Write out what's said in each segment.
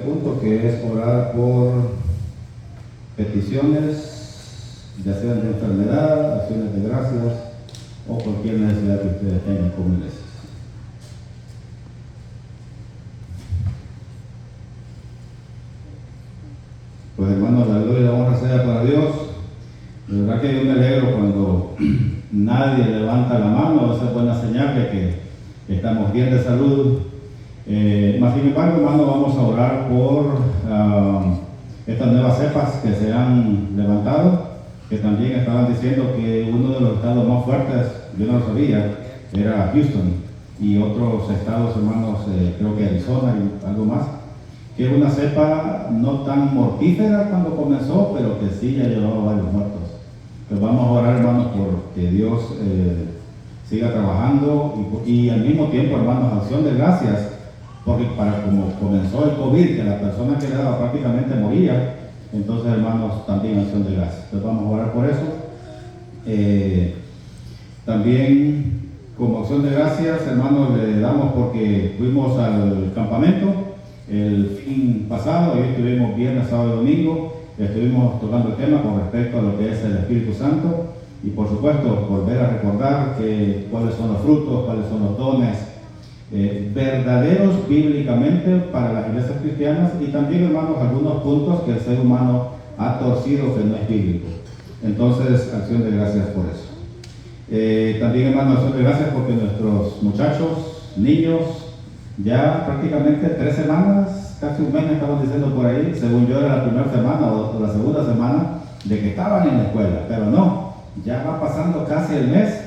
Punto que es orar por peticiones, ya sean de enfermedad, acciones de gracias o cualquier necesidad que ustedes tengan como iglesia. Pues hermanos, la gloria y la honra sea para Dios. De verdad que yo me alegro cuando nadie levanta la mano, esa es buena señal de que estamos bien de salud. Más sin embargo, hermano, vamos a orar por estas nuevas cepas que se han levantado, que también estaban diciendo que uno de los estados más fuertes, yo no lo sabía, era Houston, y otros estados, hermanos, creo que Arizona y algo más, que es una cepa no tan mortífera cuando comenzó, pero que sí ya llevaba varios muertos. Pues vamos a orar, hermanos, por que Dios siga trabajando y al mismo tiempo, hermanos, acción de gracias, porque para como comenzó el COVID, que la persona que le daba prácticamente moría, entonces, hermanos, también acción de gracias. Entonces vamos a orar por eso. También como acción de gracias, hermanos, le damos porque fuimos al campamento el fin pasado, hoy estuvimos viernes, sábado y domingo, estuvimos tocando el tema con respecto a lo que es el Espíritu Santo y por supuesto volver a recordar cuáles son los frutos, cuáles son los dones verdaderos bíblicamente para las iglesias cristianas y también, hermanos, algunos puntos que el ser humano ha torcido que no es bíblico. Entonces, acción de gracias por eso. También, hermanos, acción de gracias porque nuestros muchachos, niños, ya prácticamente 3 semanas, casi un mes me estaban diciendo por ahí, según yo era la primera semana o la segunda semana de que estaban en la escuela, pero no, ya va pasando casi el mes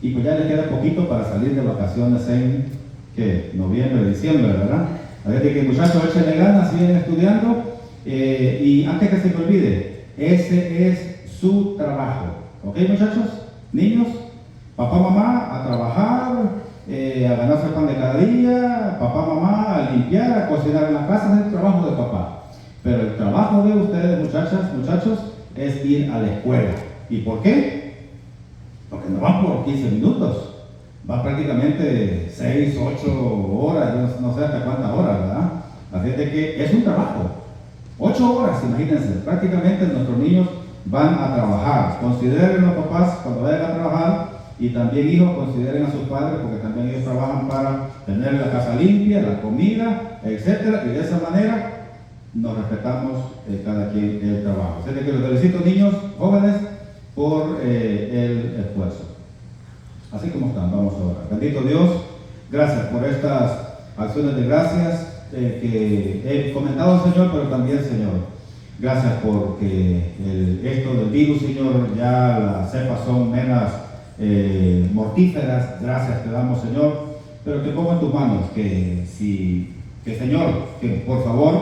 y pues ya les queda poquito para salir de vacaciones en noviembre, diciembre, ¿verdad? A ver, de que muchachos échenle ganas, siguen estudiando y antes que se me olvide, ese es su trabajo, ¿ok, muchachos? Niños, papá, mamá, a trabajar, a ganarse el pan de cada día, papá, mamá, a limpiar, a cocinar en la casa, es el trabajo de papá. Pero el trabajo de ustedes, muchachos, es ir a la escuela. ¿Y por qué? Porque no van por 15 minutos. Va prácticamente 6, 8 horas, no sé hasta cuántas horas, ¿verdad? Así es de que es un trabajo. 8 horas, imagínense, prácticamente nuestros niños van a trabajar. Consideren los papás cuando vayan a trabajar y también hijos consideren a sus padres porque también ellos trabajan para tener la casa limpia, la comida, etcétera, y de esa manera nos respetamos cada quien el trabajo. Así es de que los felicito, niños, jóvenes, por el esfuerzo. Así como están, vamos a orar. Bendito Dios, gracias por estas acciones de gracias que he comentado, Señor, pero también, Señor, gracias porque esto del virus, Señor, ya las cepas son menos mortíferas. Gracias te damos, Señor, pero te pongo en tus manos Señor, que por favor,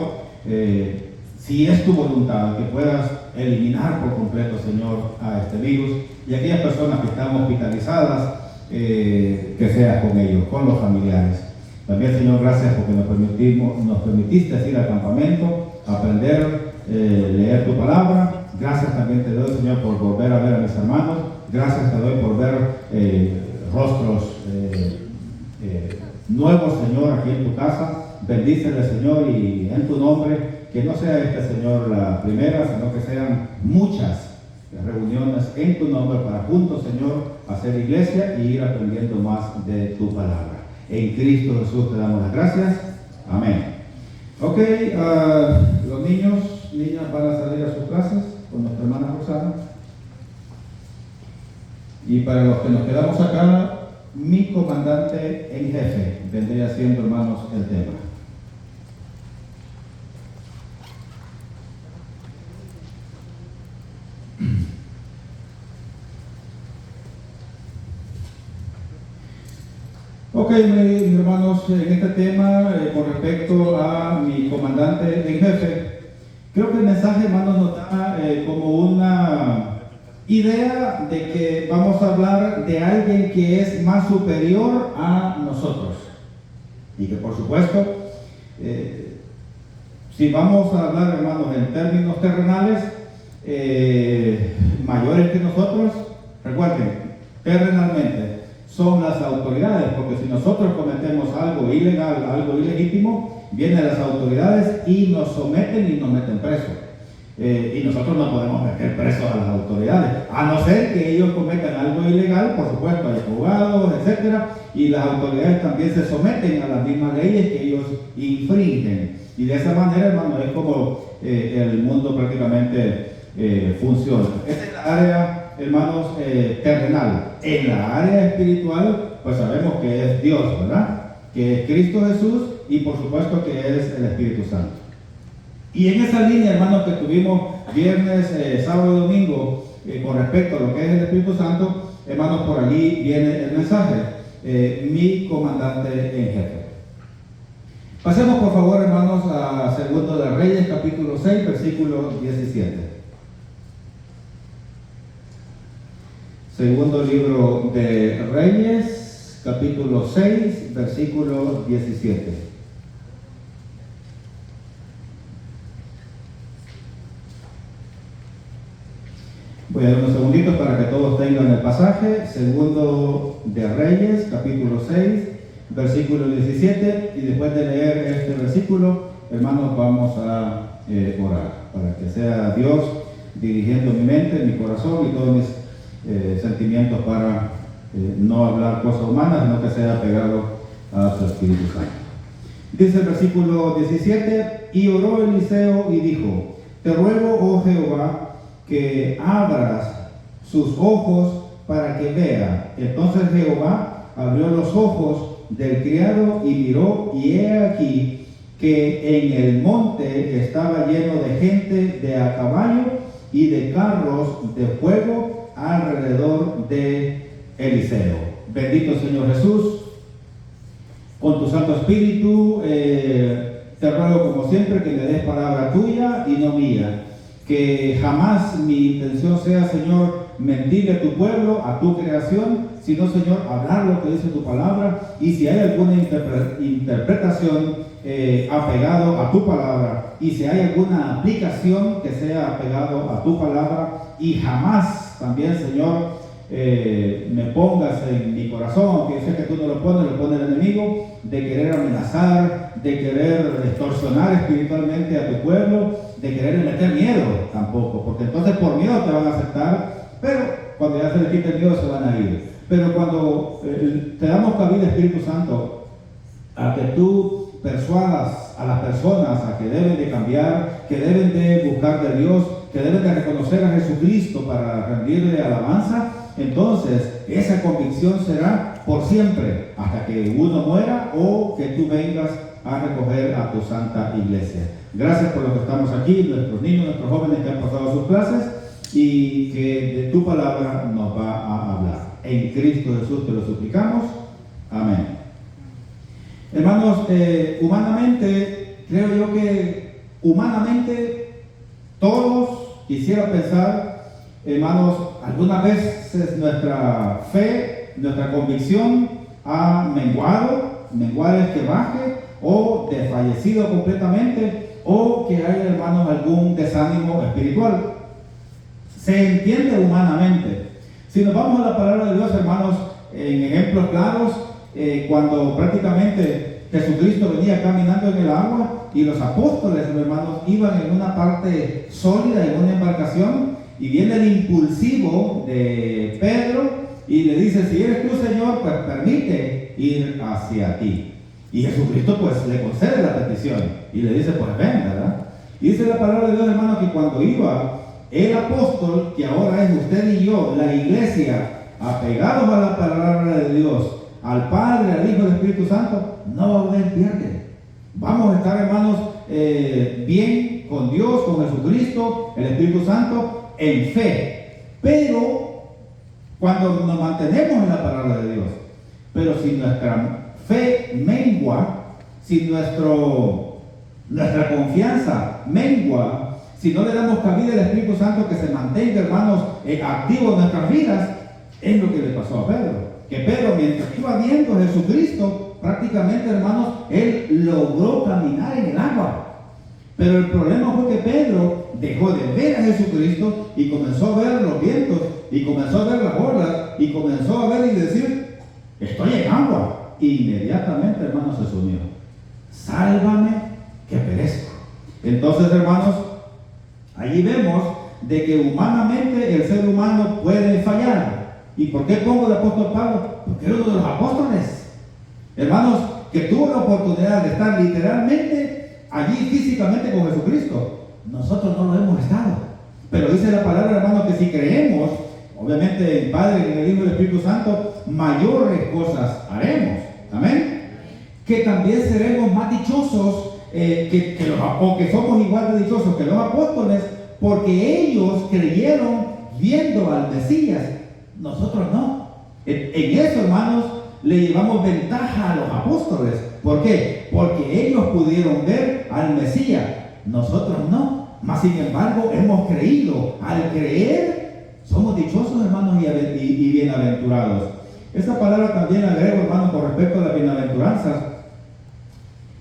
si es tu voluntad, que puedas eliminar por completo, Señor, a este virus y aquellas personas que están hospitalizadas, que seas con ellos, con los familiares. También, Señor, gracias porque nos permitiste ir al campamento, aprender, leer tu palabra. Gracias también te doy, Señor, por volver a ver a mis hermanos. Gracias te doy por ver rostros nuevos, Señor, aquí en tu casa. Bendícele, Señor, y en tu nombre, que no sea Señor, la primera, sino que sean muchas reuniones en tu nombre para juntos, Señor, hacer iglesia y ir aprendiendo más de tu palabra. En Cristo Jesús te damos las gracias. Amén. Ok, los niñas van a salir a sus clases con nuestra hermana Roxana. Y para los que nos quedamos acá, mi comandante en jefe vendría siendo, hermanos, el tema. Ok, mis hermanos, en este tema, con respecto a mi comandante en jefe, creo que el mensaje, hermanos, nos da como una idea de que vamos a hablar de alguien que es más superior a nosotros. Y que, por supuesto, si vamos a hablar, hermanos, en términos terrenales, mayores que nosotros, recuerden, terrenalmente, son las autoridades, porque si nosotros cometemos algo ilegal, algo ilegítimo, vienen las autoridades y nos someten y nos meten presos. Y nosotros no podemos meter presos a las autoridades, a no ser que ellos cometan algo ilegal. Por supuesto, hay abogados, etcétera, y las autoridades también se someten a las mismas leyes que ellos infringen. Y de esa manera, hermano, es como el mundo prácticamente funciona. Esta es la área, hermanos, terrenal. En la área espiritual, pues sabemos que es Dios, ¿verdad? Que es Cristo Jesús y por supuesto que es el Espíritu Santo. Y en esa línea, hermanos, que tuvimos viernes, sábado y domingo, con respecto a lo que es el Espíritu Santo, hermanos, por allí viene el mensaje, mi comandante en jefe. Pasemos por favor, hermanos, a Segundo de Reyes, capítulo 6, versículo 17. Segundo libro de Reyes, capítulo 6, versículo 17. Voy a dar unos segunditos para que todos tengan el pasaje. Segundo de Reyes, capítulo 6, versículo 17. Y después de leer este versículo, hermanos, vamos a orar para que sea Dios dirigiendo mi mente, mi corazón y todos mis sentimientos para no hablar cosas humanas, sino que sea pegado a su Espíritu Santo. Dice el versículo 17: y oró Eliseo y dijo: te ruego, oh Jehová, que abras sus ojos para que vea. Entonces Jehová abrió los ojos del criado y miró, y he aquí que en el monte estaba lleno de gente de a caballo y de carros de fuego alrededor de Eliseo. Bendito Señor Jesús, con tu Santo Espíritu te ruego como siempre que me des palabra tuya y no mía. Que jamás mi intención sea, Señor, mentirle a tu pueblo, a tu creación, sino, Señor, hablar lo que dice tu palabra. Y si hay alguna interpretación apegado a tu palabra, y si hay alguna aplicación que sea apegado a tu palabra, y jamás también, Señor, me pongas en mi corazón, que yo sé que tú no lo pone el enemigo, de querer amenazar, de querer extorsionar espiritualmente a tu pueblo, de querer meter miedo tampoco, porque entonces por miedo te van a aceptar, pero cuando ya se les quite el miedo se van a ir. Pero cuando te damos cabida, Espíritu Santo, a que tú persuadas a las personas a que deben de cambiar, que deben de buscar de Dios, que deben de reconocer a Jesucristo para rendirle alabanza, entonces esa convicción será por siempre, hasta que uno muera o que tú vengas a recoger a tu santa iglesia. Gracias por lo que estamos aquí, nuestros niños, nuestros jóvenes que han pasado sus clases, y que de tu palabra nos va a hablar. En Cristo Jesús te lo suplicamos. Amén. Hermanos, humanamente, creo yo que humanamente todos quisiera pensar, hermanos, algunas veces nuestra fe, nuestra convicción ha menguado, menguar es que baje, o desfallecido completamente, o que haya, hermanos, algún desánimo espiritual. Se entiende humanamente. Si nos vamos a la palabra de Dios, hermanos, en ejemplos claros, cuando prácticamente Jesucristo venía caminando en el agua y los apóstoles, hermanos, iban en una parte sólida, en una embarcación, y viene el impulsivo de Pedro y le dice: si eres tú, Señor, pues permite ir hacia ti. Y Jesucristo pues le concede la petición y le dice: pues ven, ¿verdad? Y dice la palabra de Dios, hermanos, que cuando iba el apóstol, que ahora es usted y yo, la iglesia, apegados a la palabra de Dios, al Padre, al Hijo y al Espíritu Santo, no va a haber pierde. Vamos a estar, hermanos, bien con Dios, con Jesucristo, el Espíritu Santo, en fe. Pero cuando nos mantenemos en la palabra de Dios, pero si nuestra fe mengua, si nuestra confianza mengua, si no le damos cabida al Espíritu Santo que se mantenga, hermanos, activo en nuestras vidas, es lo que le pasó a Pedro. Que Pedro, mientras iba viendo a Jesucristo, prácticamente, hermanos, él logró caminar en el agua. Pero el problema fue que Pedro dejó de ver a Jesucristo y comenzó a ver los vientos, y comenzó a ver las olas, y comenzó a ver y decir: estoy en agua. Inmediatamente, hermanos, se sumió. Sálvame, que perezco. Entonces, hermanos, allí vemos de que humanamente el ser humano puede fallar. ¿Y por qué pongo el apóstol Pablo? Porque era uno de los apóstoles, hermanos, que tuvo la oportunidad de estar literalmente allí físicamente con Jesucristo. Nosotros no lo hemos estado, pero dice la palabra, hermanos, que si creemos, obviamente el Padre, en el Hijo y el Espíritu Santo, mayores cosas haremos. Amén. Que también seremos más dichosos, o que somos igual de dichosos que los apóstoles, porque ellos creyeron viendo al Mesías. Nosotros no. En eso, hermanos, le llevamos ventaja a los apóstoles. ¿Por qué? Porque ellos pudieron ver al Mesías. Nosotros no. Mas sin embargo, hemos creído. Al creer, somos dichosos, hermanos, y bienaventurados. Esta palabra también agrego, hermanos, con respecto a las bienaventuranzas.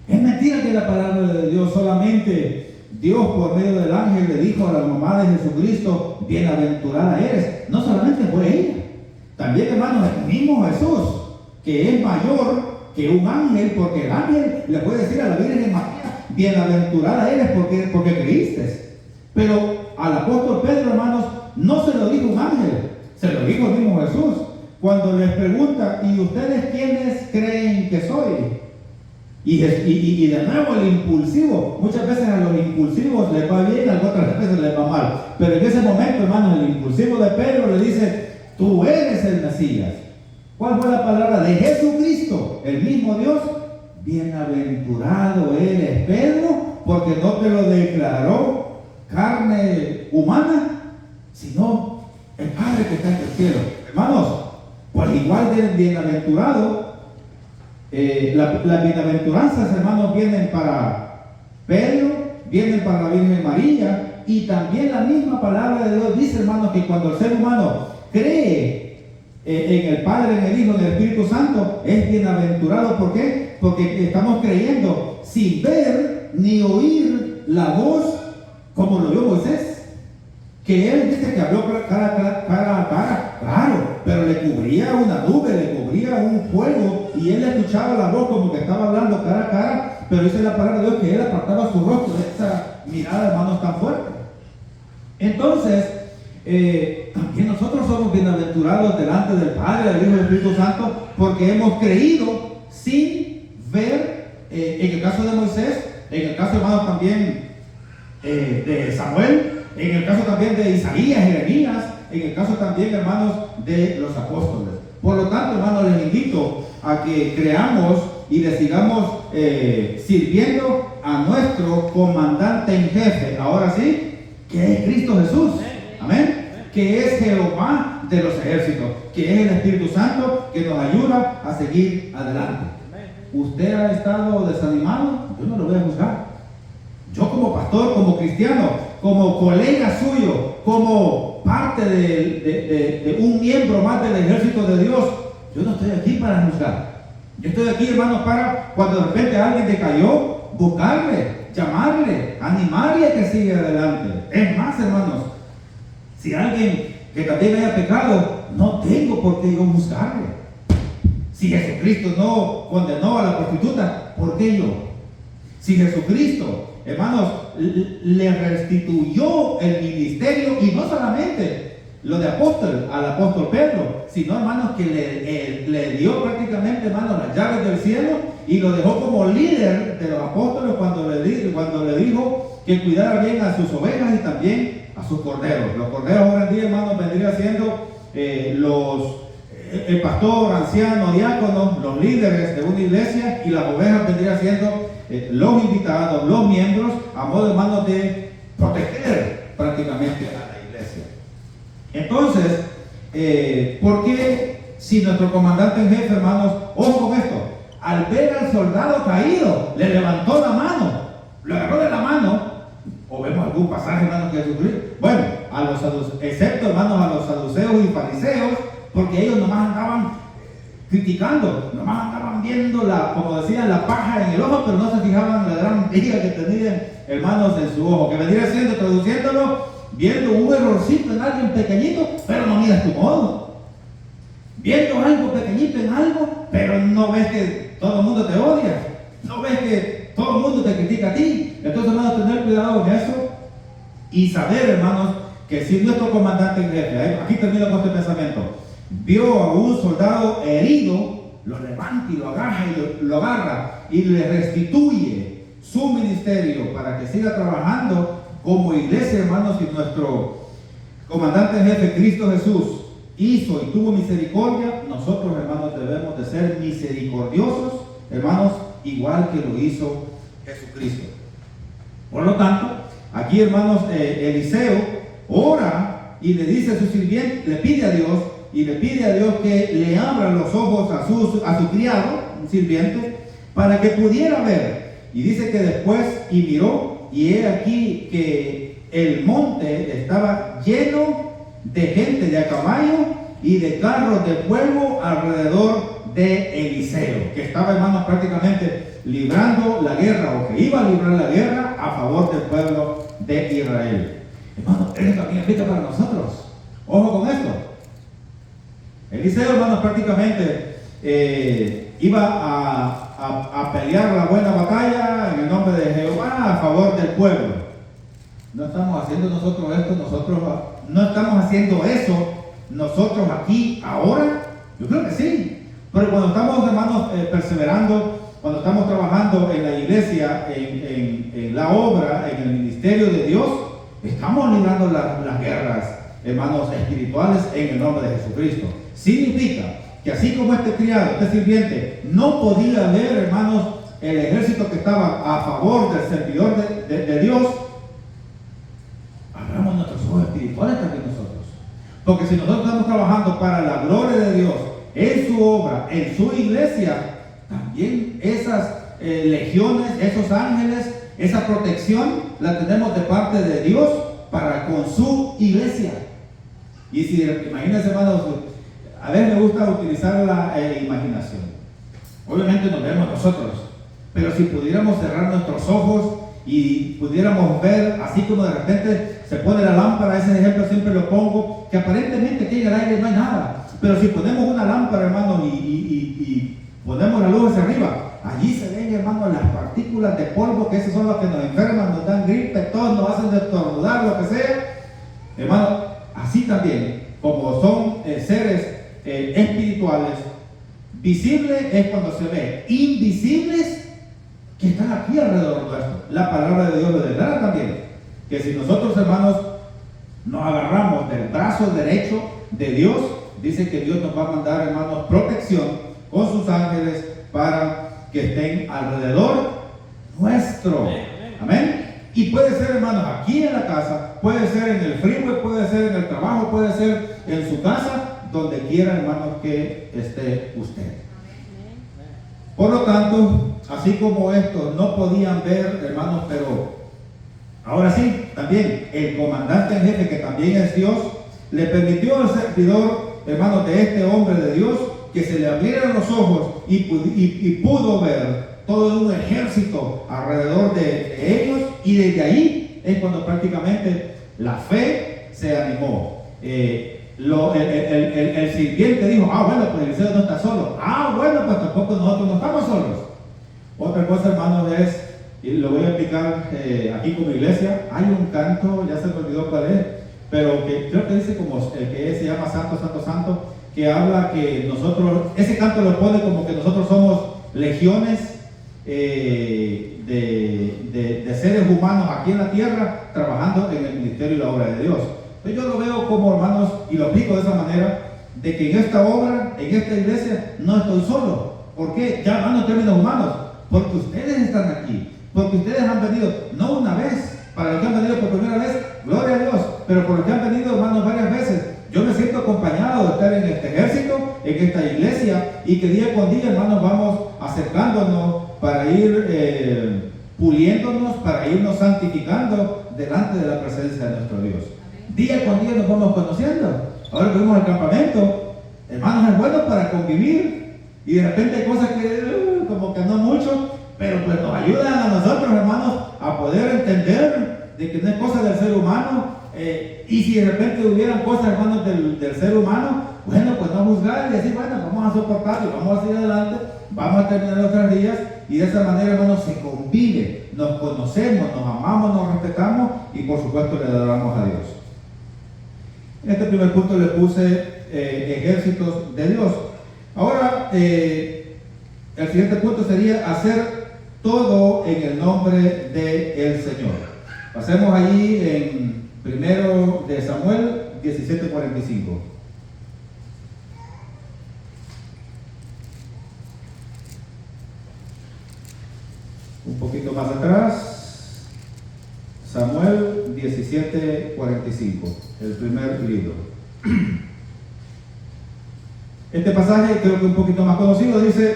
Es mentira que la palabra de Dios solamente Dios por medio del ángel le dijo a la mamá de Jesucristo, bienaventurada eres. No solamente fue ella, también, hermanos, el mismo Jesús, que es mayor que un ángel, porque el ángel le puede decir a la Virgen María, bienaventurada eres porque creíste. Pero al apóstol Pedro, hermanos, no se lo dijo un ángel, se lo dijo el mismo Jesús. Cuando les pregunta, ¿y ustedes quiénes creen que soy? Y de nuevo el impulsivo, muchas veces a los impulsivos les va bien, a otras veces les va mal. Pero en ese momento, hermanos, el impulsivo de Pedro le dice, tú eres el Mesías. ¿Cuál fue la palabra de Jesucristo? El mismo Dios. Bienaventurado eres, Pedro, porque no te lo declaró carne humana, sino el Padre que está en el cielo. Hermanos, pues igual de bienaventurado, las bienaventuranzas, hermanos, vienen para Pedro, vienen para la Virgen María, y también la misma palabra de Dios dice, hermanos, que cuando el ser humano cree en el Padre, en el Hijo, en el Espíritu Santo, es bienaventurado. ¿Por qué? Porque estamos creyendo sin ver ni oír la voz como lo vio Moisés, que él dice que habló cara a cara, claro, pero le cubría una nube, le cubría un fuego, y él escuchaba la voz como que estaba hablando cara a cara, pero dice la palabra de Dios que él apartaba su rostro de esa mirada, hermanos, tan fuerte. Entonces, también nosotros somos bienaventurados delante del Padre, del Hijo y del Espíritu Santo, porque hemos creído sin ver, en el caso de Moisés, en el caso, hermanos, también de Samuel, en el caso también de Isaías, Jeremías, en el caso también, hermanos, de los apóstoles. Por lo tanto, hermanos, les invito a que creamos y le sigamos sirviendo a nuestro comandante en jefe, ahora sí, que es Cristo Jesús. Amén. Que es Jehová de los ejércitos, que es el Espíritu Santo que nos ayuda a seguir adelante. ¿Usted ha estado desanimado? Yo no lo voy a juzgar. Yo como pastor, como cristiano, como colega suyo, como parte de un miembro más del ejército de Dios, yo no estoy aquí para juzgar. Yo estoy aquí, hermanos, para cuando de repente alguien te cayó, buscarle, llamarle, animarle a que siga adelante. Es más, hermanos, si alguien que también haya pecado, no tengo por qué yo juzgarle. Si Jesucristo no condenó a la prostituta, ¿por qué yo? Si Jesucristo, hermanos, le restituyó el ministerio, y no solamente lo de apóstol al apóstol Pedro, sino, hermanos, que le dio prácticamente, hermanos, las llaves del cielo, y lo dejó como líder de los apóstoles cuando le dijo que cuidara bien a sus ovejas y también a sus corderos. Los corderos hoy en día, hermanos, vendría siendo el pastor, anciano, diácono, los líderes de una iglesia, y las ovejas vendrían siendo los invitados, los miembros, a modo, hermanos, de proteger prácticamente a la iglesia. Entonces, ¿por qué si nuestro comandante en jefe, hermanos, ojo con esto, al ver al soldado caído, le levantó la mano, lo agarró de la mano? O vemos algún pasaje, hermanos, que Jesucristo, bueno, excepto, hermanos, a los saduceos y fariseos, porque ellos nomás andaban criticando, nomás andaban viendo como decían, la paja en el ojo, pero no se fijaban en la gran viga que tenían, hermanos, en su ojo, que vendría siendo, traduciéndolo, viendo un errorcito en alguien pequeñito, pero no miras tu modo. Viendo algo pequeñito en algo, pero no ves que todo el mundo te odia. No ves que todo el mundo te critica a ti. Entonces, hermanos, tener cuidado en eso y saber, hermanos, que si nuestro comandante en jefe, aquí termino con este pensamiento, vio a un soldado herido, lo levanta y lo agarra y le restituye su ministerio para que siga trabajando como iglesia, hermanos. Y nuestro comandante en jefe, Cristo Jesús, hizo y tuvo misericordia, nosotros, hermanos, debemos de ser misericordiosos, hermanos, igual que lo hizo Jesucristo. Por lo tanto, aquí, hermanos, Eliseo ora y le dice a su sirviente, le pide a Dios que le abra los ojos a su criado, un sirviente, para que pudiera ver. Y dice que después y miró, y he aquí que el monte estaba lleno de gente de a caballo y de carros de fuego alrededor de Eliseo, que estaba, hermanos, prácticamente librando la guerra, o que iba a librar la guerra a favor del pueblo de Israel. Hermanos, esto también aplica para nosotros. Ojo con esto. Eliseo, hermanos, prácticamente iba a pelear la buena batalla en el nombre de Jehová a favor del pueblo. No estamos haciendo nosotros esto, no estamos haciendo eso nosotros aquí, ahora. Yo creo que sí. Pero cuando estamos, hermanos, perseverando, cuando estamos trabajando en la iglesia, en la obra, en el ministerio de Dios, estamos librando las guerras, hermanos, espirituales en el nombre de Jesucristo. Significa que así como este criado, este sirviente, no podía ver, hermanos, el ejército que estaba a favor del servidor de Dios, abramos nuestros ojos espirituales también nosotros. Porque si nosotros estamos trabajando para la gloria de Dios, en su obra, en su iglesia, también esas legiones, esos ángeles, esa protección la tenemos de parte de Dios para con su iglesia. Y si, imagínense, hermanos, a veces me gusta utilizar la imaginación. Obviamente nos vemos nosotros, pero si pudiéramos cerrar nuestros ojos y pudiéramos ver, así como de repente se pone la lámpara, ese ejemplo siempre lo pongo, que aparentemente aquí en el aire no hay nada, pero si ponemos una lámpara, hermano, y ponemos la luz hacia arriba, allí se ven, hermano, las partículas de polvo, que esas son las que nos enferman, nos dan gripe, todos nos hacen estornudar, lo que sea. Hermano, así también, como son seres espirituales, visibles es cuando se ve, invisibles que están aquí alrededor nuestro. La palabra de Dios lo declara también, que si nosotros, hermanos, nos agarramos del brazo derecho de Dios, dice que Dios nos va a mandar, hermanos, protección con sus ángeles para que estén alrededor nuestro. Amén. Y puede ser, hermanos, aquí en la casa, puede ser en el freeway, puede ser en el trabajo, puede ser en su casa, donde quiera, hermanos, que esté usted. Por lo tanto, así como estos no podían ver, hermanos, pero ahora sí, también el comandante en jefe, que también es Dios, le permitió al servidor, hermanos, de este hombre de Dios, que se le abrieran los ojos y pudo ver todo un ejército alrededor de ellos, y desde ahí es cuando prácticamente la fe se animó. El sirviente dijo, bueno, pues Eliseo no está solo. Bueno, pues tampoco nosotros no estamos solos. Otra cosa, hermanos, es, y lo voy a explicar aquí como iglesia, hay un canto, ya se me olvidó cuál es, pero que creo que dice como el que se llama Santo, Santo, Santo, que habla que nosotros, ese canto lo pone como que nosotros somos legiones de seres humanos aquí en la tierra, trabajando en el ministerio y la obra de Dios. Entonces yo lo veo como, hermanos, y lo explico de esa manera, de que en esta obra, en esta iglesia, no estoy solo. ¿Por qué? Ya hablando en términos humanos, porque ustedes están aquí, porque ustedes han venido, no una vez, para los que han venido por primera vez, gloria a Dios, pero por los que han venido, hermanos, varias veces. Yo me siento acompañado de estar en este ejército, en esta iglesia, y que día con día, hermanos, vamos acercándonos para ir puliéndonos, para irnos santificando delante de la presencia de nuestro Dios. Día con día nos vamos conociendo. Ahora que vamos al campamento, hermanos, es bueno para convivir, y de repente hay cosas que como que no mucho, pero pues nos ayudan a nosotros, hermanos, a poder entender de que no es cosa del ser humano. Y si de repente hubieran cosas, hermanos, del ser humano, bueno, pues no juzgar y decir, bueno, vamos a soportarlo, vamos a seguir adelante, vamos a terminar nuestras días, y de esa manera, hermanos, se convive, nos conocemos, nos amamos, nos respetamos y por supuesto le adoramos a Dios. En este primer punto le puse ejércitos de Dios. Ahora, el siguiente punto sería hacer todo en el nombre del Señor. Pasemos allí en 1 de Samuel 17:45. Un poquito más atrás, Samuel 17:45, el primer libro. Este pasaje creo que un poquito más conocido dice: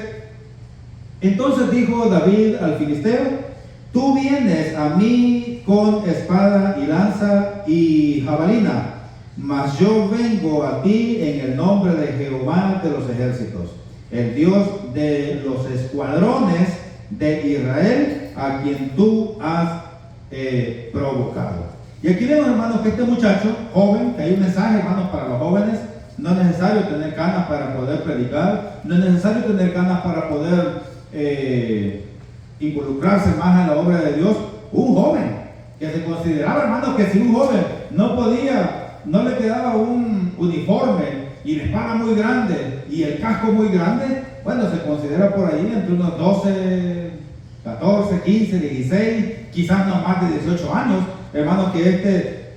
entonces dijo David al filisteo, tú vienes a mí con espada y lanza y jabalina, mas yo vengo a ti en el nombre de Jehová de los ejércitos, el Dios de los escuadrones de Israel, a quien tú has provocado. Y aquí vemos, hermanos, que este muchacho joven, que hay un mensaje, hermanos, para los jóvenes. No es necesario tener canas para poder predicar, no es necesario tener canas para poder involucrarse más en la obra de Dios. Un joven que se consideraba, hermanos, que si un joven no podía, no le quedaba un uniforme y la espada muy grande y el casco muy grande, bueno, se considera por ahí entre unos 12, 14, 15, 16, quizás no más de 18 años, hermanos, que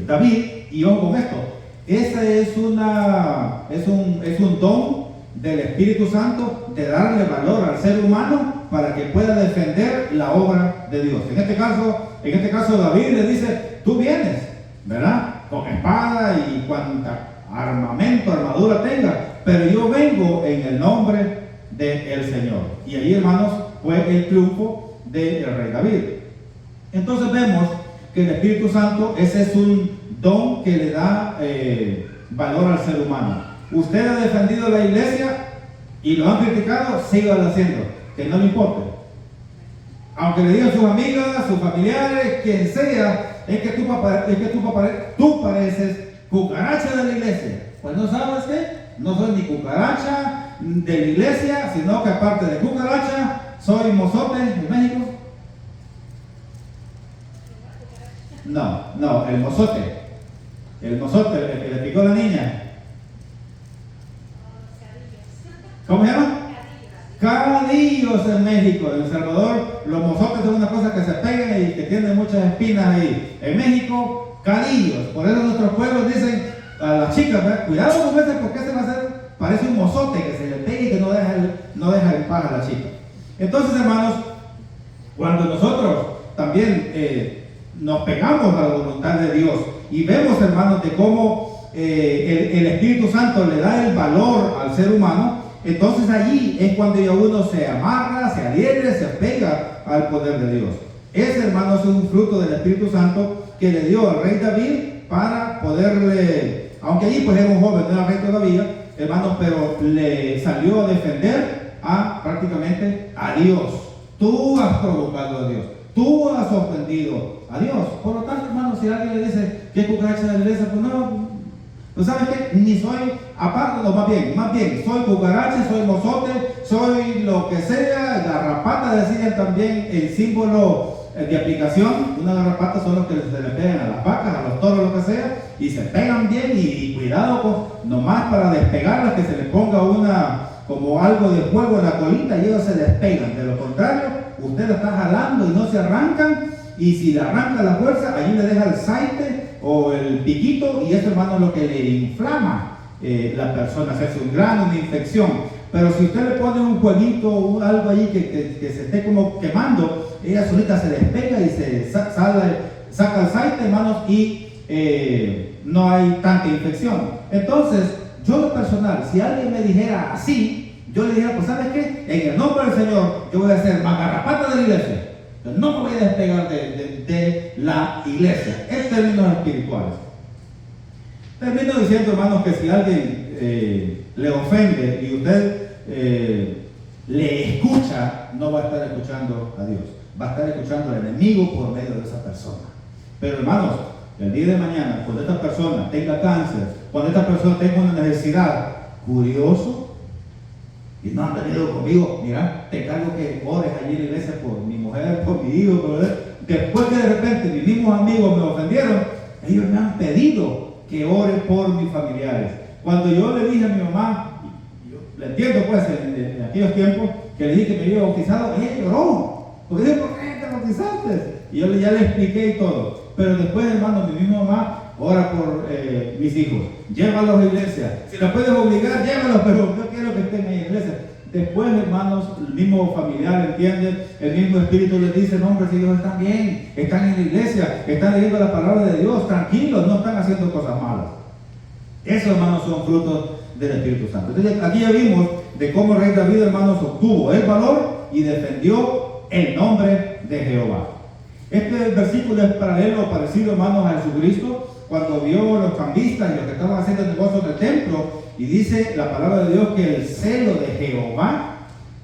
David, y ojo con esto, ese es un don del Espíritu Santo de darle valor al ser humano para que pueda defender la obra de Dios. En este caso David le dice, tú vienes, ¿verdad? Con espada y cuanta armamento, armadura tenga, pero yo vengo en el nombre del Señor. Y ahí, hermanos, fue el triunfo del rey David. Entonces vemos que el Espíritu Santo, ese es un don que le da valor al ser humano. Usted ha defendido la iglesia y lo han criticado, sígalo haciendo, que no le importe. Aunque le digan sus amigas, sus familiares, quien sea, es que tú pareces cucaracha de la iglesia. Pues no sabes qué, no soy ni cucaracha de la iglesia, sino que aparte de cucaracha, soy mozote en México. No, el mozote, el que le picó la niña. ¿Cómo se llama? Cadillos en México. En El Salvador, los mozotes son una cosa que se pegan y que tienen muchas espinas ahí. En México, cadillos. Por eso nuestros pueblos dicen a las chicas, ¿verdad? Cuidado con veces porque se va a hacer, parece un mozote que se le pega y que no deja en paz a la chica. Entonces, hermanos, cuando nosotros también nos pegamos a la voluntad de Dios y vemos, hermanos, de cómo el Espíritu Santo le da el valor al ser humano, entonces allí es cuando ya uno se amarra, se adhiere, se apega al poder de Dios. Ese, hermanos, es un fruto del Espíritu Santo que le dio al rey David para poderle, aunque allí pues era un joven, no era rey todavía, hermanos, pero le salió a defender prácticamente a Dios. Tú has provocado a Dios, tú has ofendido a Dios. Por lo tanto, hermanos, si alguien le dice que es cucaracha de la iglesia, pues no. Pues ¿sabes qué? Ni soy, aparte, no, más bien, soy cucaracha, soy mozote, soy lo que sea, garrapata, decían también el símbolo de aplicación. Una garrapata son los que se le pegan a las vacas, a los toros, lo que sea, y se pegan bien, y cuidado con, nomás para despegarlas, que se les ponga como algo de fuego en la colita y ellos se despegan. De lo contrario, usted la está jalando y no se arrancan, y si le arranca la fuerza, allí le deja el saite o el piquito, y eso, hermano, es lo que le inflama la persona, se hace un grano, una infección. Pero si usted le pone un jueguito, algo ahí que se esté como quemando, ella solita se despega y se saca el saite, hermanos, y no hay tanta infección. Entonces, yo, lo personal, si alguien me dijera así, yo le diría, pues ¿sabes qué? En el nombre del Señor, yo voy a ser magarrapata de la iglesia. No me voy a despegar de la iglesia, en términos espirituales. Termino diciendo, hermanos, que si alguien le ofende y usted le escucha, no va a estar escuchando a Dios, va a estar escuchando al enemigo por medio de esa persona. Pero, hermanos, el día de mañana, cuando esta persona tenga cáncer cuando esta persona tenga una necesidad, curioso, y no han venido conmigo, mira, te cargo que ores allí en la iglesia por mi mujer, por mi hijo, después que de repente mis mismos amigos me ofendieron, ellos me han pedido que ore por mis familiares. Cuando yo le dije a mi mamá, yo le entiendo pues en aquellos tiempos, que le dije que me había bautizado, ella lloró, porque dije, ¿por qué te bautizaste? Y yo ya le expliqué y todo. Pero después, hermano, mi misma mamá ora por mis hijos, llévalos a la iglesia, si los puedes obligar, llévalos, pero yo quiero que estén ahí en la iglesia. Después, hermanos, el mismo familiar entiende, el mismo espíritu les dice, no, hombre, si ellos están bien, están en la iglesia, están leyendo la palabra de Dios, tranquilos, no están haciendo cosas malas. Esos, hermanos, son frutos del Espíritu Santo. Entonces, aquí ya vimos de cómo el rey David, hermanos, obtuvo el valor y defendió el nombre de Jehová. Este versículo es paralelo o parecido, hermanos, a Jesucristo, cuando vio a los cambistas y los que estaban haciendo el negocio en el templo, y dice la palabra de Dios que el celo de Jehová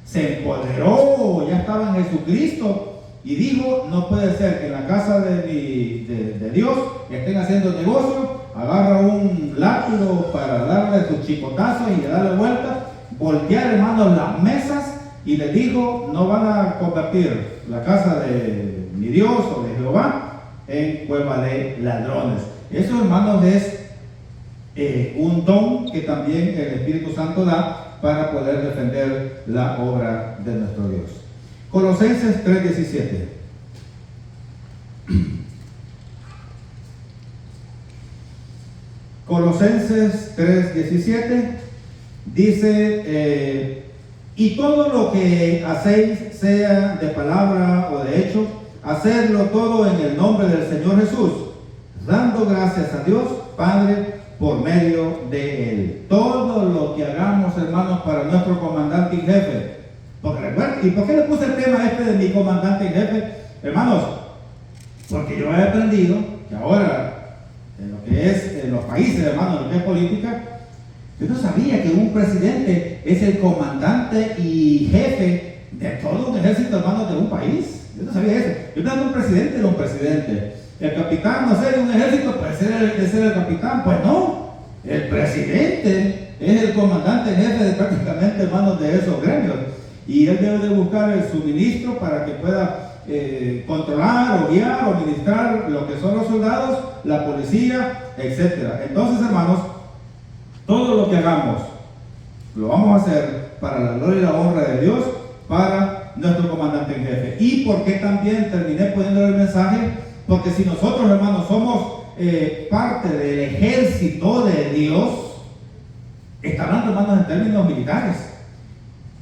se empoderó, ya estaba en Jesucristo, y dijo, no puede ser que en la casa de Dios estén haciendo negocio, agarra un látigo para darle sus chicotazos y darle vuelta, voltear, hermanos, las mesas, y les dijo, no van a convertir la casa de mi Dios o de Jehová en cueva de ladrones. Eso, hermanos, es un don que también el Espíritu Santo da para poder defender la obra de nuestro Dios. Colosenses 3:17. Colosenses 3:17 dice, y todo lo que hacéis, sea de palabra o de hecho, hacedlo todo en el nombre del Señor Jesús, dando gracias a Dios Padre por medio de Él. Todo lo que hagamos, hermanos, para nuestro comandante en jefe. Porque recuerden, ¿y por qué le puse el tema este de mi comandante en jefe? Hermanos, porque yo he aprendido que ahora, en lo que es en los países, hermanos, en lo que es política, yo no sabía que un presidente es el comandante y jefe de todo un ejército, hermanos, de un país. Yo no sabía eso. Yo pensaba que un presidente era un presidente. El capitán, no sé, de un ejército puede ser el capitán. Pues no, el presidente es el comandante en jefe de prácticamente, hermanos, de esos gremios. Y él debe de buscar el suministro para que pueda controlar o guiar o administrar lo que son los soldados, la policía, etc. Entonces, hermanos, todo lo que hagamos lo vamos a hacer para la gloria y la honra de Dios, para nuestro comandante en jefe. ¿Y por qué también terminé poniendo el mensaje? Porque si nosotros, hermanos, somos parte del ejército de Dios, está hablando, hermanos, en términos militares.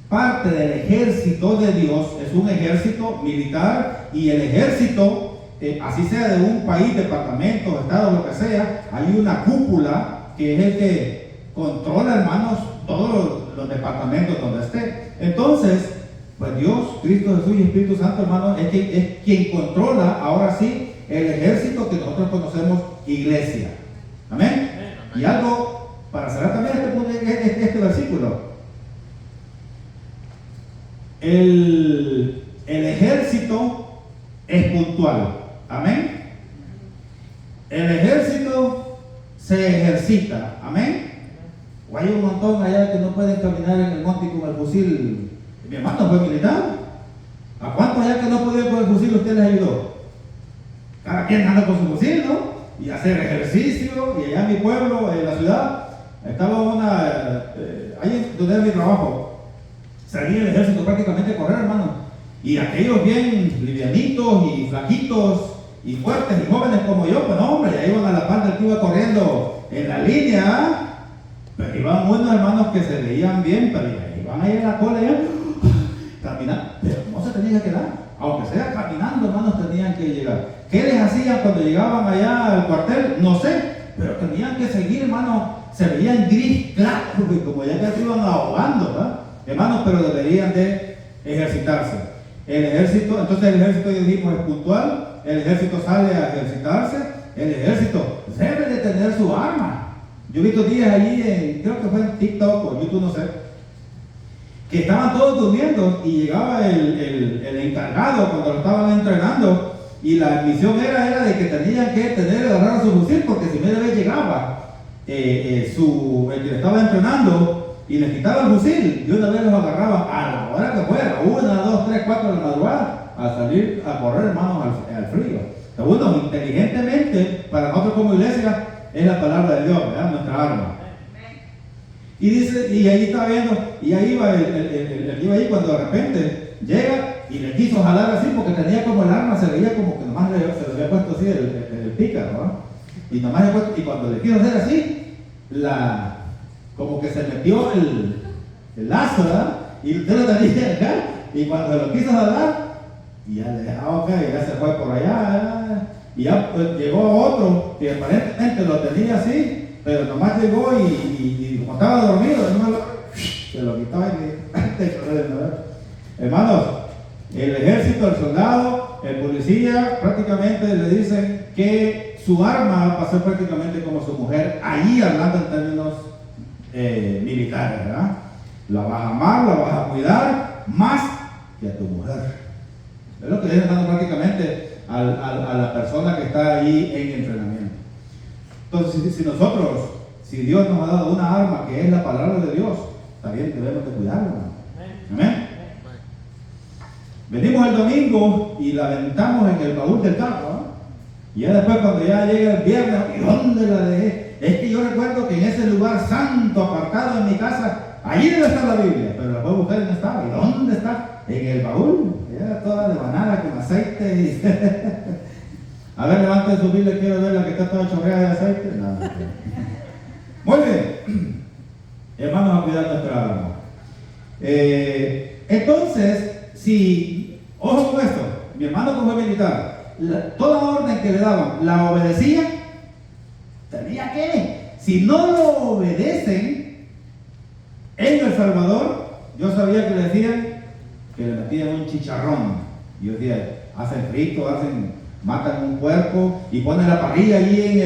Parte del ejército de Dios es un ejército militar, y el ejército, así sea de un país, departamento, estado, lo que sea, hay una cúpula que es el que controla, hermanos, todos los departamentos donde esté. Entonces, pues Dios, Cristo Jesús y Espíritu Santo, hermanos, es quien controla ahora sí el ejército que nosotros conocemos, iglesia. Amén. Y algo para cerrar también este versículo. El ejército es puntual. Amén. El ejército se ejercita. Amén. O hay un montón allá que no pueden caminar en el monte con el fusil. Mi hermano fue militar. ¿A cuántos allá que no podían con el fusil usted les ayudó? Cada quien anda con su fusil, ¿no? Y hacer ejercicio. Y allá en mi pueblo, en la ciudad, estaba ahí donde era mi trabajo, salía el ejército prácticamente a correr, hermano. Y aquellos bien livianitos y flaquitos y fuertes y jóvenes como yo, pues no, hombre, ya iban a la par del que iba corriendo en la línea. Pero iban buenos, hermanos, que se veían bien, pero iban ahí en la cola ya, caminando, pero no se tenían que quedar, aunque sea caminando, hermanos, tenían que llegar. ¿Qué les hacían cuando llegaban allá al cuartel? No sé, pero tenían que seguir, hermanos. Se veían gris claro, porque como ya se iban ahogando, ¿verdad? Hermanos, pero deberían de ejercitarse. El ejército, entonces el ejército, ya dijimos, es puntual. El ejército sale a ejercitarse. El ejército debe de tener su arma. Yo he visto días allí, creo que fue en TikTok o YouTube, no sé, que estaban todos durmiendo y llegaba el encargado cuando lo estaban entrenando, y la misión era de que tenían que agarrar su fusil, porque si media vez llegaba el que estaba entrenando y les quitaba el fusil, y una vez los agarraba a la hora que fuera, 1, 2, 3, 4 de la madrugada, a salir a correr, hermanos, al frío. Segundo, inteligentemente, para nosotros como iglesia, es la palabra de Dios, ¿verdad? Nuestra arma. Y dice, y ahí estaba viendo, y ahí iba el que iba ahí cuando de repente llega y le quiso jalar así porque tenía como el arma, se veía como que nomás se le había puesto así el pícaro, ¿no? Y nomás le puesto, y cuando le quiso hacer así, como que se metió el lazo, ¿verdad? Y usted lo tenía acá, y cuando lo quiso jalar, y ya le dejaba acá, y ya se fue por allá, y ya pues, llegó a otro que aparentemente lo tenía así, pero nomás llegó y como estaba dormido, se lo quitaba y hermanos, el ejército, el soldado, el policía, prácticamente le dicen que su arma va a ser prácticamente como su mujer, allí hablando en términos militares, ¿verdad? La vas a amar, la vas a cuidar más que a tu mujer. Es lo que le están dando prácticamente a la persona que está ahí en entrenamiento. Entonces, si Dios nos ha dado una arma que es la palabra de Dios, también debemos de cuidarla. Amén. Venimos el domingo y la aventamos en el baúl del carro, ¿no? Y ya después cuando ya llega el viernes, ¿y dónde la dejé? Es que yo recuerdo que en ese lugar santo, apartado en mi casa, allí debe estar la Biblia, pero la fue a buscar y no estaba. ¿Y dónde está? En el baúl. Ya toda devanada con aceite. A ver, levanten su Biblia, quiero ver la que está toda chorreada de aceite. No. Muy bien. Hermanos, a cuidar nuestra alma. Entonces, ojo con esto, mi hermano como fue militar, toda orden que le daban, la obedecía, tenía que. Si no lo obedecen, en El Salvador, yo sabía que le decían que le metían un chicharrón. Y yo decía, hacen frito, matan un puerco y ponen la parrilla allí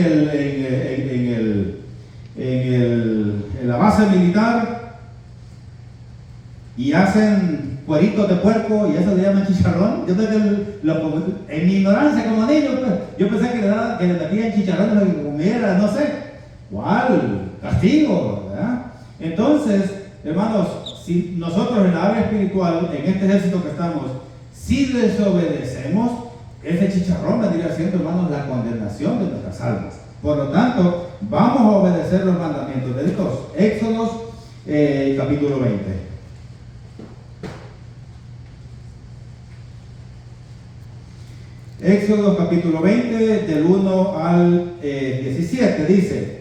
en la base militar y hacen cueritos de puerco y eso le llaman chicharrón. Yo en mi ignorancia como niño, pues, yo pensé que le metían chicharrón lo que comiera, no sé cuál castigo, ¿verdad? Entonces, hermanos, si nosotros en la área espiritual, en este ejército que estamos, si desobedecemos, ese chicharrón vendría siendo, hermanos, la condenación de nuestras almas. Por lo tanto, vamos a obedecer los mandamientos de Dios. Éxodos capítulo 20. Éxodo capítulo 20, del 1 al 17, dice.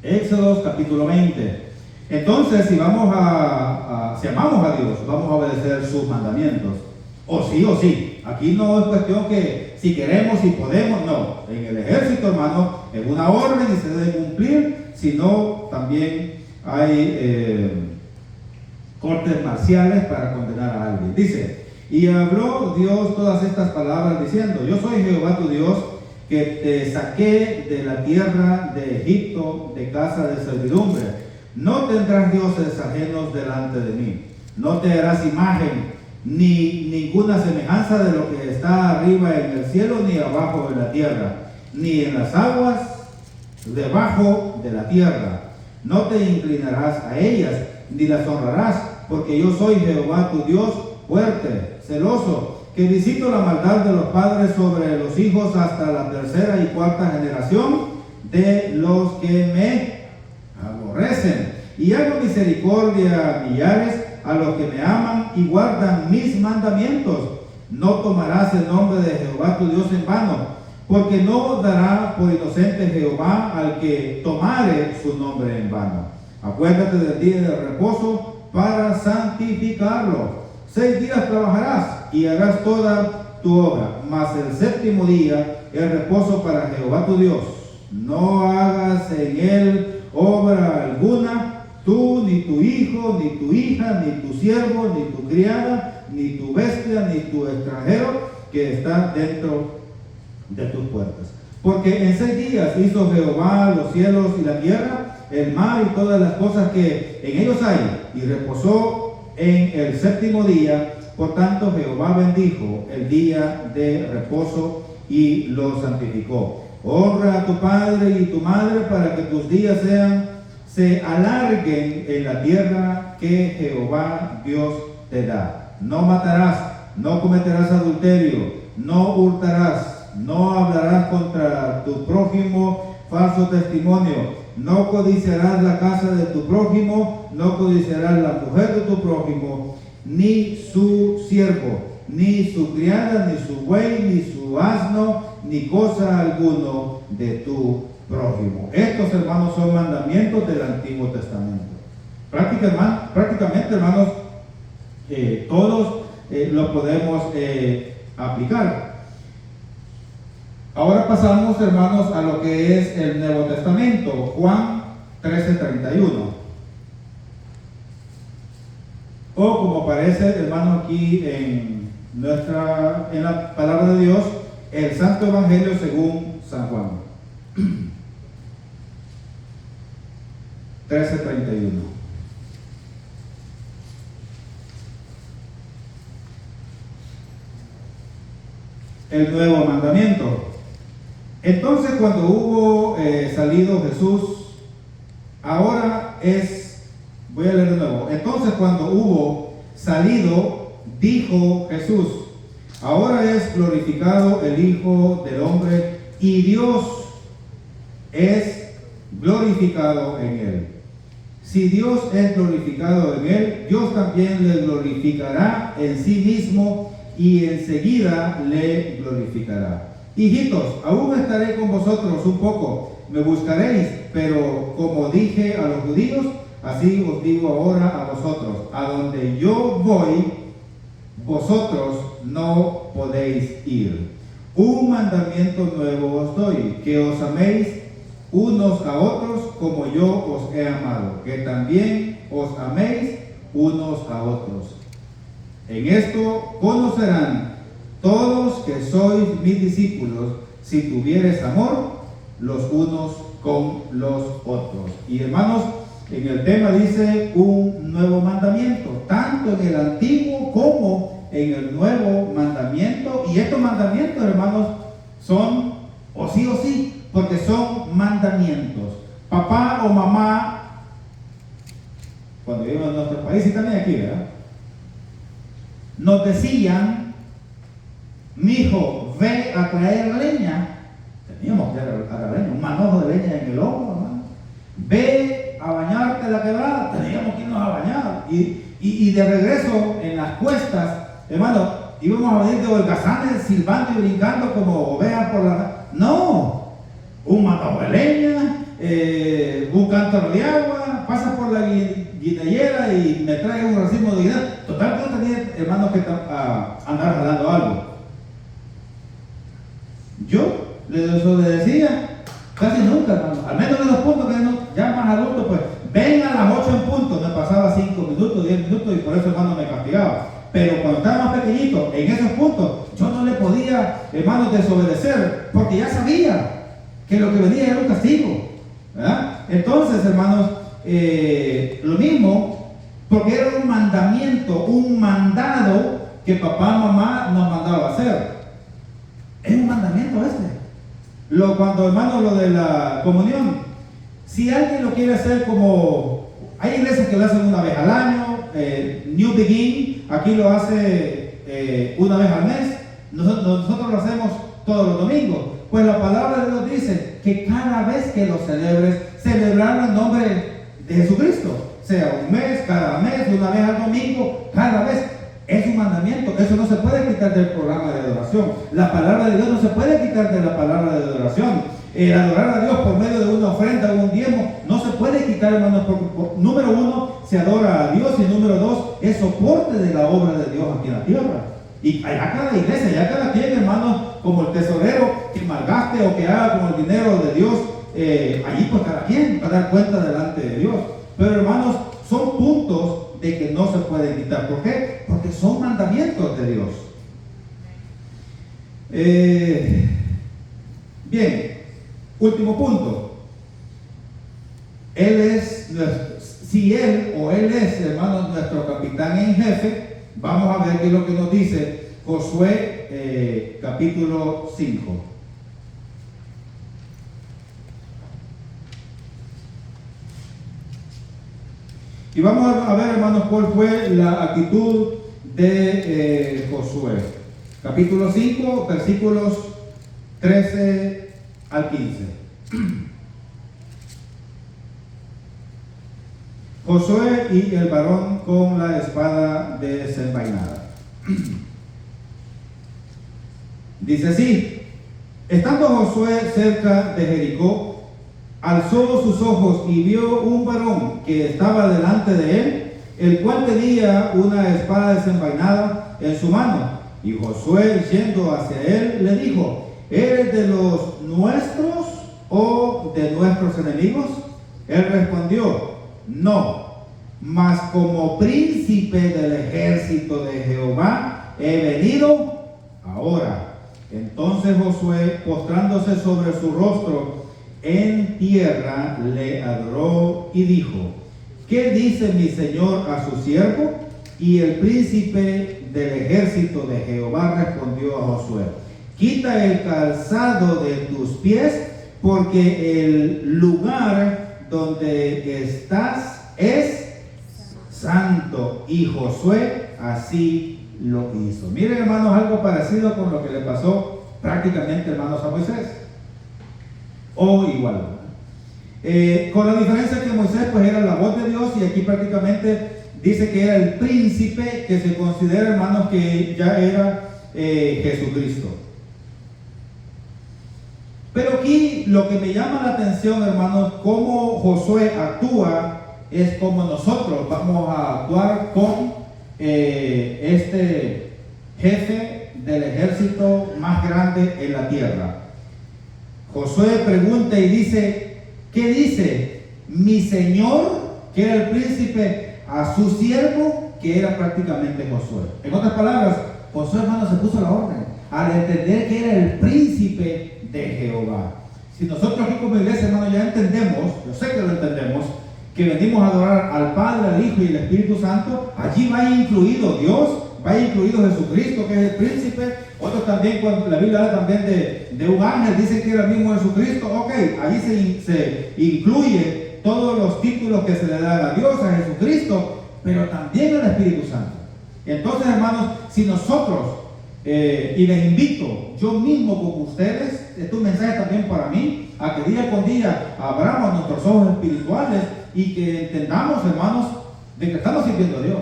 Éxodo capítulo 20. Entonces, si amamos a Dios, vamos a obedecer sus mandamientos. O sí. Aquí no es cuestión que si queremos, si podemos, no. En el ejército, hermano, es una orden y se debe cumplir, sino también hay cortes marciales para condenar a alguien. Dice, y habló Dios todas estas palabras diciendo, yo soy Jehová tu Dios, que te saqué de la tierra de Egipto, de casa de servidumbre. No tendrás dioses ajenos delante de mí. No te harás imagen ni ninguna semejanza de lo que está arriba en el cielo, ni abajo en la tierra, ni en las aguas debajo de la tierra. No te inclinarás a ellas, ni las honrarás, porque yo soy Jehová tu Dios, fuerte, celoso, que visito la maldad de los padres sobre los hijos hasta la tercera y cuarta generación de los que me aborrecen, y hago misericordia a millares, a los que me aman y guardan mis mandamientos. No tomarás el nombre de Jehová tu Dios en vano, porque no dará por inocente Jehová al que tomare su nombre en vano. Acuérdate del día de reposo para santificarlo. 6 días trabajarás y harás toda tu obra, mas el séptimo día es reposo para Jehová tu Dios. No hagas en él obra alguna, tú, ni tu hijo, ni tu hija, ni tu siervo, ni tu criada, ni tu bestia, ni tu extranjero que está dentro de tus puertas. Porque en 6 días hizo Jehová los cielos y la tierra, el mar y todas las cosas que en ellos hay, y reposó en el séptimo día. Por tanto, Jehová bendijo el día de reposo y lo santificó. Honra a tu padre y tu madre para que tus días se alarguen en la tierra que Jehová Dios te da. No matarás, no cometerás adulterio, no hurtarás, no hablarás contra tu prójimo falso testimonio, no codiciarás la casa de tu prójimo, no codiciarás la mujer de tu prójimo, ni su siervo, ni su criada, ni su buey, ni su asno, ni cosa alguno de tu prójimo. Estos, hermanos, son mandamientos del Antiguo Testamento. Prácticamente, hermanos, todos lo podemos aplicar. Ahora pasamos, hermanos, a lo que es el Nuevo Testamento, Juan 13:31. O como aparece, hermano, aquí en la palabra de Dios, el Santo Evangelio según San Juan. 13:31. El nuevo mandamiento. Entonces, cuando hubo salido Jesús, voy a leer de nuevo. Entonces, cuando hubo salido, dijo Jesús: ahora es glorificado el Hijo del Hombre y Dios es glorificado en él. Si Dios es glorificado en él, Dios también le glorificará en sí mismo y enseguida le glorificará. Hijitos, aún estaré con vosotros un poco, me buscaréis, pero como dije a los judíos, así os digo ahora a vosotros: a donde yo voy, vosotros no podéis ir. Un mandamiento nuevo os doy, que os améis unos a otros como yo os he amado, que también os améis unos a otros. En esto conocerán todos que sois mis discípulos, si tuviereis amor los unos con los otros. Y hermanos, en el tema dice un nuevo mandamiento, tanto en el antiguo como en el nuevo mandamiento. Y estos mandamientos, hermanos, son o sí, porque son mandamientos. Papá o mamá, cuando vivimos en nuestro país y también aquí, ¿verdad?, nos decían: mi hijo, ve a traer leña. Teníamos que ir a la leña, un manojo de leña en el hombro, hermano. Ve a bañarte la quebrada. Teníamos que irnos a bañar. Y de regreso en las cuestas, hermano, íbamos a venir de holgazanes silbando y brincando como ovejas por la... No, un manojo de leña, un cántaro de agua, pasa por la guinellera y me trae un racimo de dinero. Total, que no tenía, hermano, que andar jalando algo. Yo le desobedecía casi nunca, hermano. Al menos en los puntos que ya más adulto, pues ven a las 8 en punto. Me pasaba 5 minutos, 10 minutos y por eso, hermano, me castigaba. Pero cuando estaba más pequeñito, en esos puntos, yo no le podía, hermano, desobedecer, porque ya sabía que lo que venía era un castigo, ¿verdad? Entonces, hermanos, lo mismo, porque era un mandamiento, un mandado que papá, mamá nos mandaba a hacer. Es un mandamiento cuando, hermano, lo de la comunión, si alguien lo quiere hacer como, hay iglesias que lo hacen una vez al año, New Begin, aquí lo hace una vez al mes, nosotros lo hacemos todos los domingos. Pues la palabra de Dios dice que cada vez que lo celebres, celebrarlo en nombre de Jesucristo, sea un mes, cada mes, una vez al domingo, cada vez. Es un mandamiento, eso no se puede quitar del programa de adoración. La palabra de Dios no se puede quitar de la palabra de adoración. Adorar a Dios por medio de una ofrenda o un diezmo no se puede quitar, hermanos, porque número uno, se adora a Dios, y número dos, es soporte de la obra de Dios aquí en la tierra. Y allá cada iglesia, allá cada quien, hermanos, como el tesorero que malgaste o que haga con el dinero de Dios, allí pues cada quien va a dar cuenta delante de Dios. Pero, hermanos, son puntos de que no se pueden quitar. ¿Por qué? Porque son mandamientos de Dios. Bien, último punto. Si él es, hermanos, nuestro capitán en jefe, vamos a ver qué es lo que nos dice Josué capítulo 5. Y vamos a ver, hermanos, cuál fue la actitud de Josué. Capítulo 5, versículos 13 al 15. Josué y el varón con la espada desenvainada. Dice así: estando Josué cerca de Jericó, alzó sus ojos y vio un varón que estaba delante de él, el cual tenía una espada desenvainada en su mano. Y Josué, yendo hacia él, le dijo: ¿eres de los nuestros o de nuestros enemigos? Él respondió: no, mas como príncipe del ejército de Jehová he venido ahora. Entonces Josué, postrándose sobre su rostro en tierra, le adoró y dijo: ¿qué dice mi señor a su siervo? Y el príncipe del ejército de Jehová respondió a Josué: quita el calzado de tus pies, porque el lugar donde estás es santo. Y Josué así lo hizo. Miren, hermanos, algo parecido con lo que le pasó prácticamente, hermanos, a Moisés, o igual, con la diferencia que Moisés pues era la voz de Dios, y aquí prácticamente dice que era el príncipe, que se considera, hermanos, que ya era Jesucristo. Pero aquí lo que me llama la atención, hermanos, cómo Josué actúa, es como nosotros vamos a actuar con este jefe del ejército más grande en la tierra. Josué pregunta y dice: ¿qué dice mi señor, que era el príncipe, a su siervo, que era prácticamente Josué? En otras palabras, Josué, hermano, se puso la orden al entender que era el príncipe de Jehová. Si nosotros aquí como iglesia, hermano, ya entendemos, yo sé que lo entendemos, que venimos a adorar al Padre, al Hijo y al Espíritu Santo, allí va incluido Dios, va incluido Jesucristo, que es el príncipe. Otros también, cuando la Biblia habla también de un ángel, dicen que era el mismo Jesucristo. Ok, allí se incluye todos los títulos que se le dan a Dios, a Jesucristo, pero también al Espíritu Santo. Entonces, hermanos, si nosotros, y les invito, yo mismo como ustedes, este es un mensaje también para mí, a que día con día abramos nuestros ojos espirituales y que entendamos, hermanos, de que estamos sirviendo a Dios.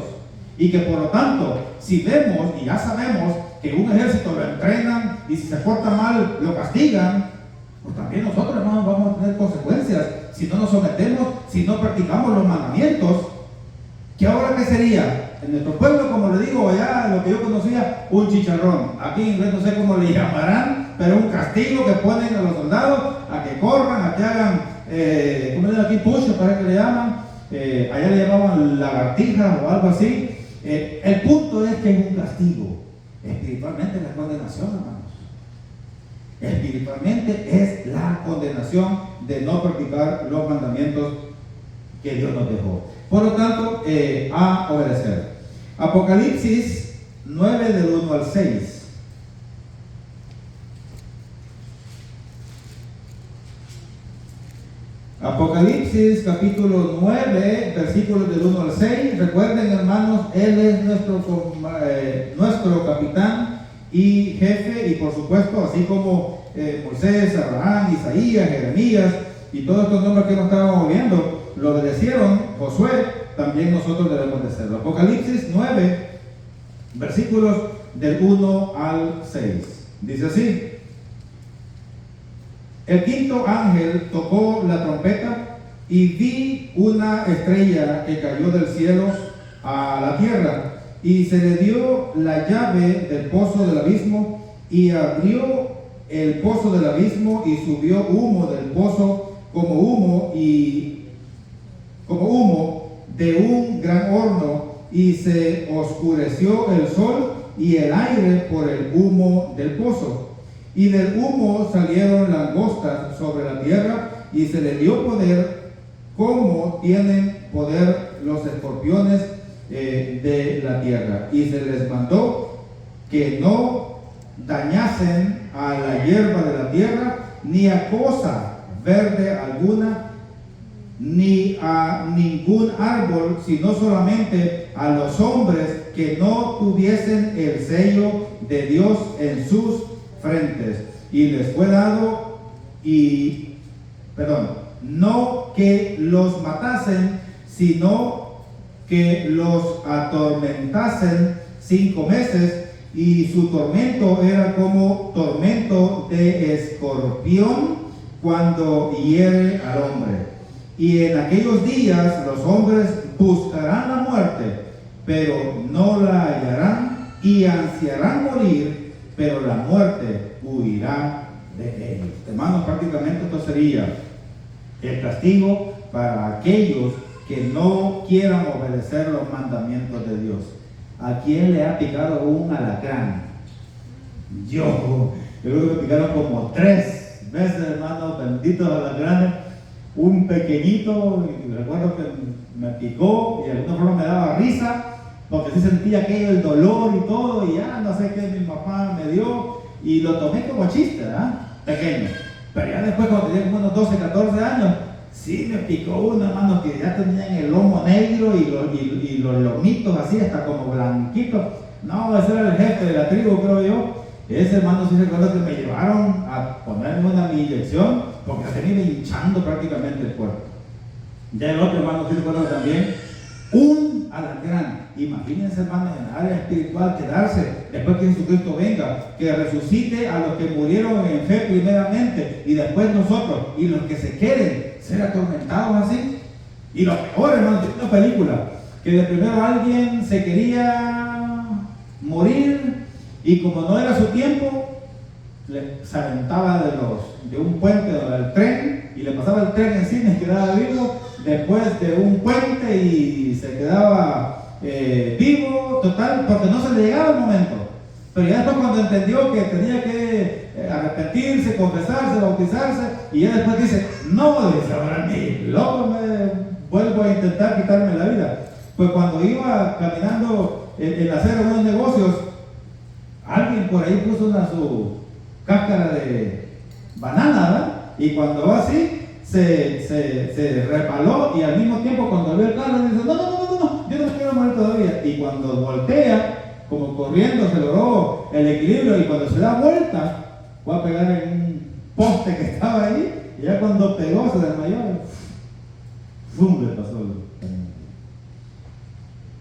Y que por lo tanto, si vemos y ya sabemos que un ejército lo entrenan y si se porta mal lo castigan, pues también nosotros, hermanos, vamos a tener consecuencias si no nos sometemos, si no practicamos los mandamientos. ¿Que ahora qué sería? En nuestro pueblo, como le digo, allá lo que yo conocía, un chicharrón. Aquí en inglés no sé cómo le llamarán, pero un castigo que ponen a los soldados a que corran, a que hagan, ¿cómo le llaman aquí? Push, para que le llaman. Allá le llamaban lagartijas o algo así. El punto es que es un castigo. Espiritualmente es la condenación, hermanos. Espiritualmente es la condenación de no practicar los mandamientos que Dios nos dejó. Por lo tanto, a obedecer. Apocalipsis 9 del 1 al 6. Apocalipsis capítulo 9, versículos del 1 al 6. Recuerden, hermanos, Él es nuestro capitán y jefe, y por supuesto, así como Moisés, Abraham, Isaías, Jeremías y todos estos nombres que nos estábamos viendo, lo obedecieron Josué, también nosotros debemos de hacerlo. Apocalipsis 9, versículos del 1 al 6. Dice así: el quinto ángel tocó la trompeta y vi una estrella que cayó del cielo a la tierra, y se le dio la llave del pozo del abismo, y abrió el pozo del abismo, y subió humo del pozo como humo de un gran horno, y se oscureció el sol y el aire por el humo del pozo. Y del humo salieron langostas sobre la tierra, y se le dio poder, como tienen poder los escorpiones de la tierra. Y se les mandó que no dañasen a la hierba de la tierra, ni a cosa verde alguna, ni a ningún árbol, sino solamente a los hombres que no tuviesen el sello de Dios en sus frentes. Y les fue dado, no que los matasen, sino que los atormentasen 5 meses, y su tormento era como tormento de escorpión cuando hiere al hombre. Y en aquellos días los hombres buscarán la muerte, pero no la hallarán, y ansiarán morir, pero la muerte huirá de ellos. Hermanos, prácticamente esto sería el castigo para aquellos que no quieran obedecer los mandamientos de Dios. ¿A quién le ha picado un alacrán? Yo creo que me picaron como 3 veces, hermanos, benditos alacranes. Un pequeñito, y recuerdo que me picó y de alguna forma me daba risa, porque sí sentía aquello, el dolor y todo, y ya no sé qué mi papá me dio, y lo tomé como chiste, pequeño. Pero ya después, cuando tenía como unos 12, 14 años, sí me picó uno, hermano, que ya tenían el lomo negro y los lomitos así, hasta como blanquitos. No, ese era el jefe de la tribu, creo yo. Ese, hermano, sí recuerdo que me llevaron a ponerme una inyección, porque se me iba hinchando prácticamente el cuerpo. Ya el otro, hermano, sí recuerdo también, un alacrán. Imagínense, hermano, en el área espiritual, quedarse después que Jesucristo venga, que resucite a los que murieron en fe primeramente, y después nosotros, y los que se queden, ser atormentados así. Y lo peor, hermano, tiene una película, que de primero alguien se quería morir, y como no era su tiempo, se aventaba de un puente del tren, y le pasaba el tren encima y quedaba vivo, después de un puente y se quedaba vivo, total, porque no se le llegaba el momento. Pero ya después, cuando entendió que tenía que arrepentirse, confesarse, bautizarse, y ya después dice, no, dice, ahora ni loco me vuelvo a intentar quitarme la vida. Pues cuando iba caminando en la acera de unos negocios, alguien por ahí puso su cáscara de banana, ¿verdad? Y cuando va así, se resbaló, y al mismo tiempo, cuando vio el carro, dice, no, yo no quiero morir todavía. Y cuando voltea, como corriendo, se logró el equilibrio, y cuando se da vuelta, fue a pegar en un poste que estaba ahí, y ya cuando pegó, se desmayó, ¡fum!, le pasó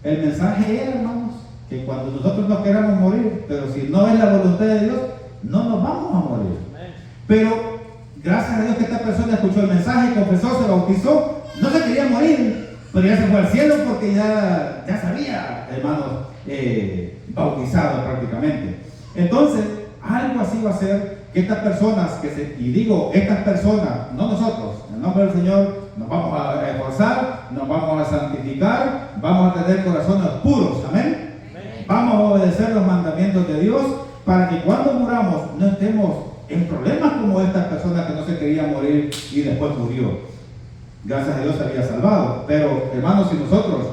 el mensaje era, hermanos, que cuando nosotros no queramos morir, pero si no es la voluntad de Dios, no nos vamos a morir. Pero gracias a Dios que esta persona escuchó el mensaje, confesó, se bautizó, no se quería morir, pero ya se fue al cielo porque ya sabía, hermanos, bautizado prácticamente. Entonces, algo así va a ser que estas personas, estas personas, no nosotros, en el nombre del Señor, nos vamos a esforzar, nos vamos a santificar, vamos a tener corazones puros, amén. Vamos a obedecer los mandamientos de Dios, para que cuando muramos no estemos en problemas como estas personas que no se querían morir y después murió. Gracias a Dios se había salvado. Pero, hermanos, si nosotros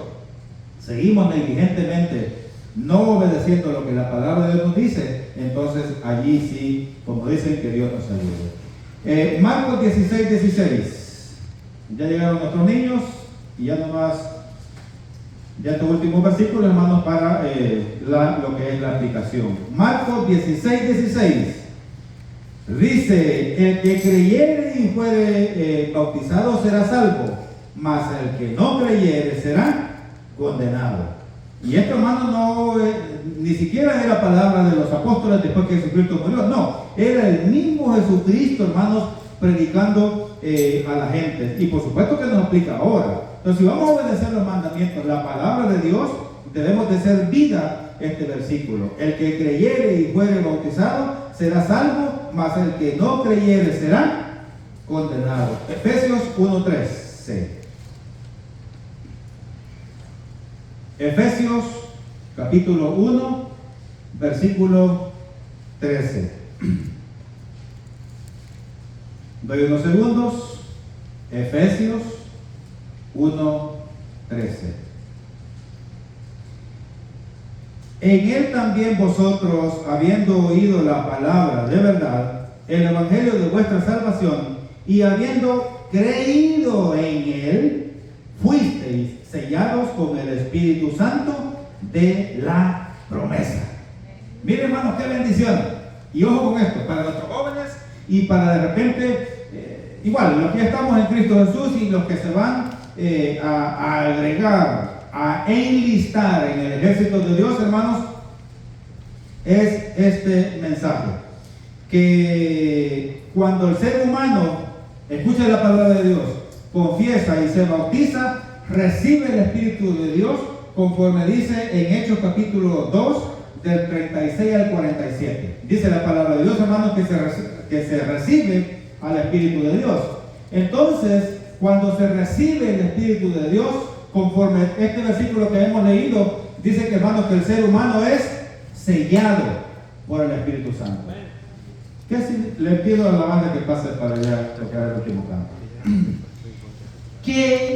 seguimos negligentemente no obedeciendo lo que la palabra de Dios nos dice, entonces allí sí, como dicen, que Dios nos ayude. Marcos 16:16. Ya llegaron nuestros niños, y ya nomás, ya estos últimos versículos, hermanos, para lo que es la aplicación. Marcos 16:16. Dice, el que creyere y fuere bautizado será salvo, mas el que no creyere será condenado. Y esto, hermano, no ni siquiera era palabra de los apóstoles después que Jesucristo murió, no, era el mismo Jesucristo, hermanos, predicando a la gente. Y por supuesto que nos aplica ahora. Entonces, si vamos a obedecer los mandamientos, la palabra de Dios, debemos de ser vida este versículo. El que creyere y fuere bautizado será salvo, mas el que no creyere será condenado. Efesios 1:13. Efesios capítulo 1, versículo 13. Doy unos segundos. Efesios 1:13. En él también vosotros, habiendo oído la palabra de verdad, el evangelio de vuestra salvación, y habiendo creído en Él, fuisteis sellados con el Espíritu Santo de la promesa. Miren, hermanos, qué bendición. Y ojo con esto, para nuestros jóvenes y para de repente, igual, los que ya estamos en Cristo Jesús y los que se van a agregar, a enlistar en el ejército de Dios, hermanos, es este mensaje. Que cuando el ser humano escucha la palabra de Dios, confiesa y se bautiza, recibe el Espíritu de Dios, conforme dice en Hechos capítulo 2, del 36 al 47. Dice la palabra de Dios, hermanos, que se recibe al Espíritu de Dios. Entonces, cuando se recibe el Espíritu de Dios, conforme este versículo que hemos leído, dice que, hermanos, que el ser humano es sellado por el Espíritu Santo. ¿Qué si le pido a la banda que pase para allá tocar el último canto? ¿Qué